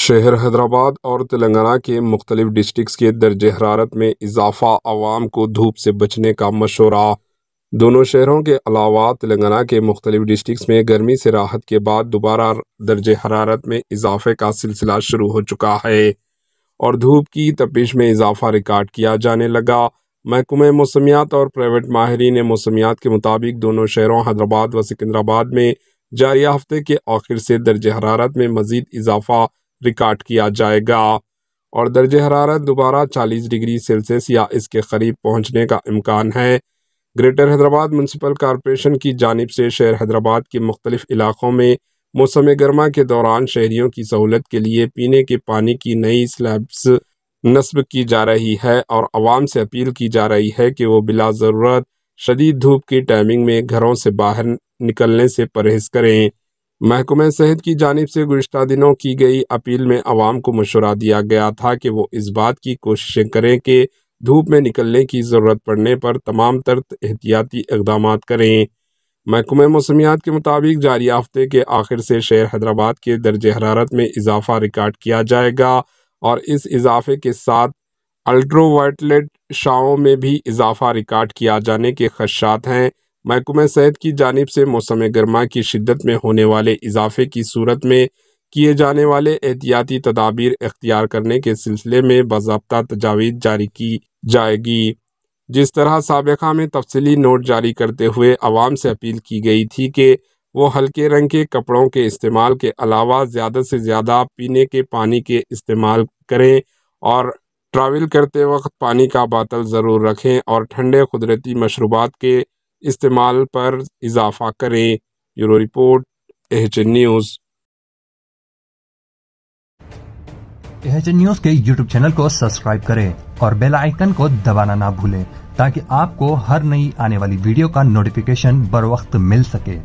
شہر حیدرآباد اور تلنگانہ کے مختلف ڈسٹرکٹس کے درجہ حرارت میں اضافہ، عوام کو دھوپ سے بچنے کا مشورہ۔ دونوں شہروں کے علاوہ تلنگانہ کے مختلف ڈسٹرکٹس میں گرمی سے راحت کے بعد دوبارہ درجہ حرارت میں اضافے کا سلسلہ شروع ہو چکا ہے اور دھوپ کی تپش میں اضافہ ریکارڈ کیا جانے لگا۔ محکمہ موسمیات اور پرائیویٹ ماہرین موسمیات کے مطابق دونوں شہروں حیدرآباد و سکندرآباد میں جاریہ ہفتے کے آخر سے درجہ حرارت میں مزید اضافہ ریکارڈ کیا جائے گا اور درجہ حرارت دوبارہ 40 ڈگری سیلسیس یا اس کے قریب پہنچنے کا امکان ہے۔ گریٹر حیدرآباد میونسپل کارپوریشن کی جانب سے شہر حیدرآباد کے مختلف علاقوں میں موسم گرما کے دوران شہریوں کی سہولت کے لیے پینے کے پانی کی نئی سلیبس نصب کی جا رہی ہے اور عوام سے اپیل کی جا رہی ہے کہ وہ بلا ضرورت شدید دھوپ کی ٹائمنگ میں گھروں سے باہر نکلنے سے پرہیز کریں۔ محکمہ صحت کی جانب سے گزشتہ دنوں کی گئی اپیل میں عوام کو مشورہ دیا گیا تھا کہ وہ اس بات کی کوششیں کریں کہ دھوپ میں نکلنے کی ضرورت پڑنے پر تمام تر احتیاطی اقدامات کریں۔ محکمہ موسمیات کے مطابق جاریہ ہفتے کے آخر سے شہر حیدرآباد کے درجہ حرارت میں اضافہ ریکارڈ کیا جائے گا اور اس اضافے کے ساتھ الٹرا وائلٹ شعاعوں میں بھی اضافہ ریکارڈ کیا جانے کے خدشات ہیں۔ محکمہ صحت کی جانب سے موسم گرما کی شدت میں ہونے والے اضافے کی صورت میں کیے جانے والے احتیاطی تدابیر اختیار کرنے کے سلسلے میں باضابطہ تجاویز جاری کی جائے گی۔ جس طرح سابقہ میں تفصیلی نوٹ جاری کرتے ہوئے عوام سے اپیل کی گئی تھی کہ وہ ہلکے رنگ کے کپڑوں کے استعمال کے علاوہ زیادہ سے زیادہ پینے کے پانی کے استعمال کریں اور ٹریول کرتے وقت پانی کا بوتل ضرور رکھیں اور ٹھنڈے قدرتی مشروبات کے استعمال پر اضافہ کریں۔ Bureau report AHN news. AHN news کے YouTube چینل کو سبسکرائب کریں اور بیل آئیکن کو دبانا نہ بھولیں تاکہ آپ کو ہر نئی آنے والی ویڈیو کا نوٹیفیکیشن بر وقت مل سکے۔